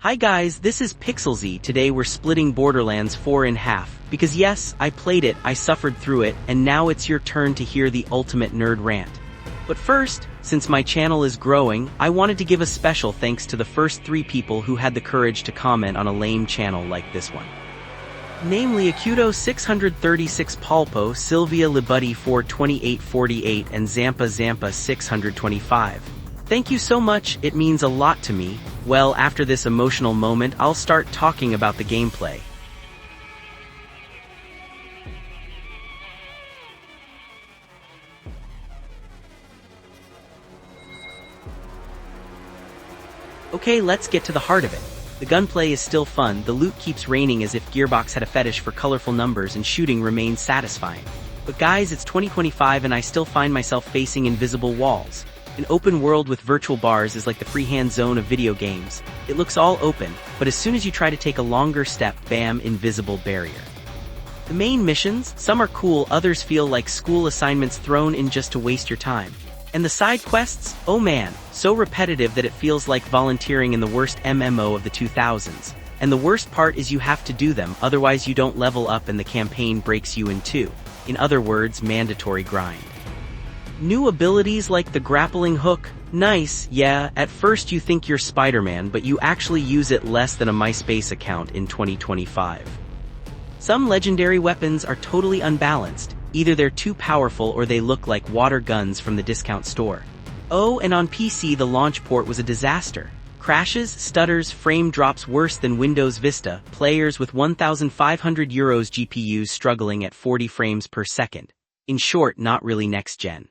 Hi guys, this is PixelZ. Today we're splitting Borderlands 4 in half, because yes, I played it, I suffered through it, and now it's your turn to hear the ultimate nerd rant. But first, since my channel is growing, I wanted to give a special thanks to the first 3 people who had the courage to comment on a lame channel like this one. Namely Acuto 636 Palpo, Sylvia Libuddy 42848 and Zampa 625. Thank you so much, it means a lot to me. Well, after this emotional moment, I'll start talking about the gameplay. Okay, let's get to the heart of it. The gunplay is still fun, the loot keeps raining as if Gearbox had a fetish for colorful numbers, and shooting remains satisfying. But guys, it's 2025 and I still find myself facing invisible walls. An open world with virtual bars is like the freehand zone of video games. It looks all open, but as soon as you try to take a longer step, bam, invisible barrier. The main missions, some are cool, others feel like school assignments thrown in just to waste your time. And the side quests, oh man, so repetitive that it feels like volunteering in the worst MMO of the 2000s. And the worst part is you have to do them, otherwise you don't level up and the campaign breaks you in two. In other words, mandatory grind. New abilities like the grappling hook, nice, yeah, at first you think you're Spider-Man, but you actually use it less than a MySpace account in 2025. Some legendary weapons are totally unbalanced, either they're too powerful or they look like water guns from the discount store. Oh, and on PC the launch port was a disaster. Crashes, stutters, frame drops worse than Windows Vista, players with 1,500 euros GPUs struggling at 40 frames per second. In short, not really next gen.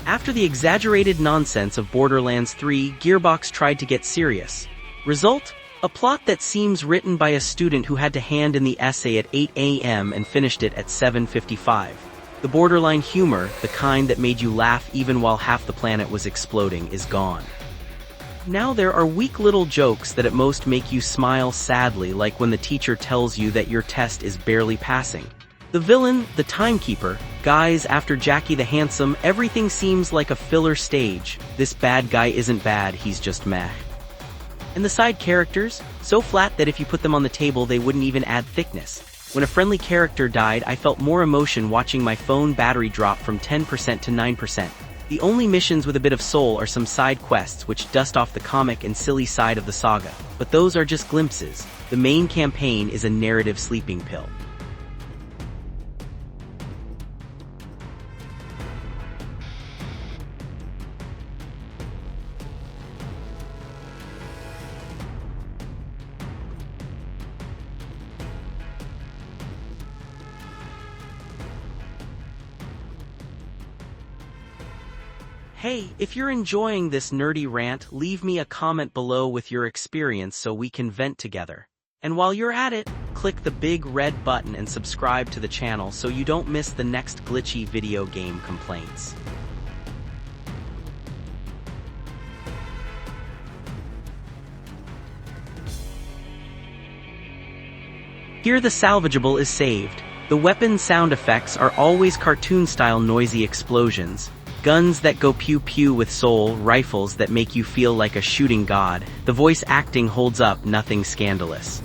After the exaggerated nonsense of Borderlands 3, Gearbox tried to get serious. Result? A plot that seems written by a student who had to hand in the essay at 8 a.m. and finished it at 7:55. The borderline humor, the kind that made you laugh even while half the planet was exploding, is gone. Now there are weak little jokes that at most make you smile sadly, like when the teacher tells you that your test is barely passing. The villain, the timekeeper, guys, after Jackie the Handsome, everything seems like a filler stage. This bad guy isn't bad, he's just meh. And the side characters, so flat that if you put them on the table they wouldn't even add thickness. When a friendly character died, I felt more emotion watching my phone battery drop from 10% to 9%. The only missions with a bit of soul are some side quests which dust off the comic and silly side of the saga. But those are just glimpses. The main campaign is a narrative sleeping pill. Hey, if you're enjoying this nerdy rant, leave me a comment below with your experience so we can vent together. And while you're at it, click the big red button and subscribe to the channel so you don't miss the next glitchy video game complaints. Here the salvageable is saved. The weapon sound effects are always cartoon-style noisy explosions. Guns that go pew-pew with soul, rifles that make you feel like a shooting god. The voice acting holds up, nothing scandalous.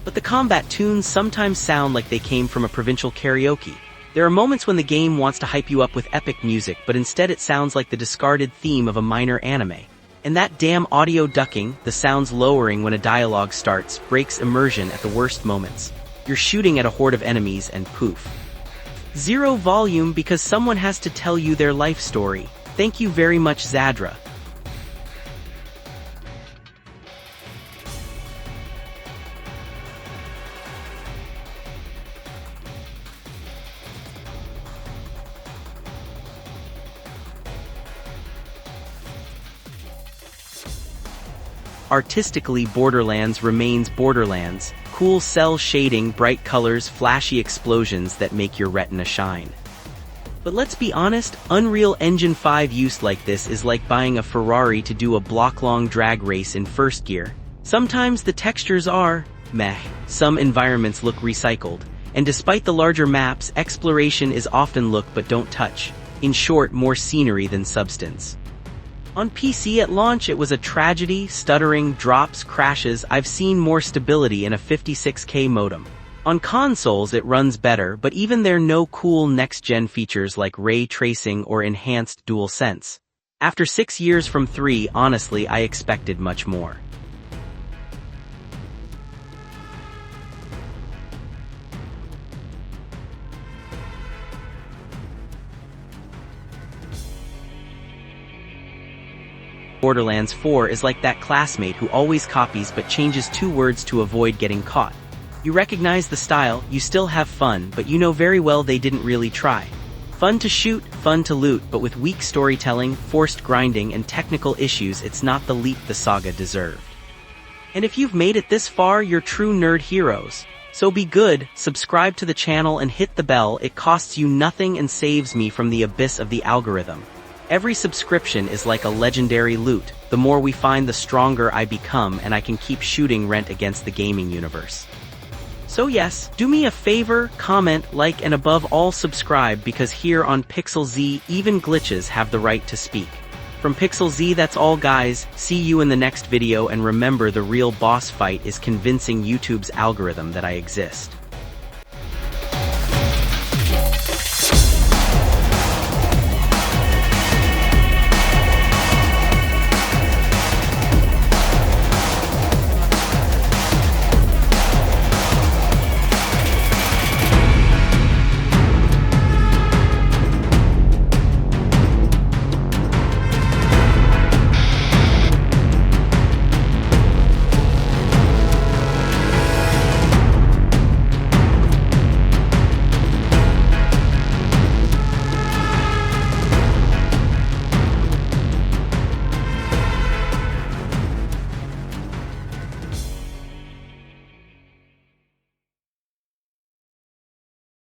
But the combat tunes sometimes sound like they came from a provincial karaoke. There are moments when the game wants to hype you up with epic music, but instead it sounds like the discarded theme of a minor anime. And that damn audio ducking, the sounds lowering when a dialogue starts, breaks immersion at the worst moments. You're shooting at a horde of enemies and poof. Zero volume because someone has to tell you their life story. Thank you very much, Zadra. artistically Borderlands remains Borderlands, cool cell shading, bright colors, flashy explosions that make your retina shine. But let's be honest, Unreal Engine 5 use like this is like buying a Ferrari to do a block-long drag race in first gear. Sometimes the textures are meh, some environments look recycled, and despite the larger maps, exploration is often look but don't touch. In short, more scenery than substance. On PC at launch it was a tragedy, stuttering, drops, crashes. I've seen more stability in a 56K modem. On consoles it runs better, but even there no cool next-gen features like ray tracing or enhanced DualSense. After 6 years from 3, honestly I expected much more. Borderlands 4 is like that classmate who always copies but changes 2 words to avoid getting caught. You recognize the style, you still have fun, but you know very well they didn't really try. Fun to shoot, fun to loot, but with weak storytelling, forced grinding, and technical issues, it's not the leap the saga deserved. And if you've made it this far, you're true nerd heroes. So be good, subscribe to the channel and hit the bell. It costs you nothing and saves me from the abyss of the algorithm. Every subscription is like a legendary loot. The more we find, the stronger I become, and I can keep shooting rent against the gaming universe. So yes, do me a favor, comment, like, and above all subscribe, because here on PixelZ, even glitches have the right to speak. From PixelZ, that's all guys. See you in the next video, and remember, the real boss fight is convincing YouTube's algorithm that I exist.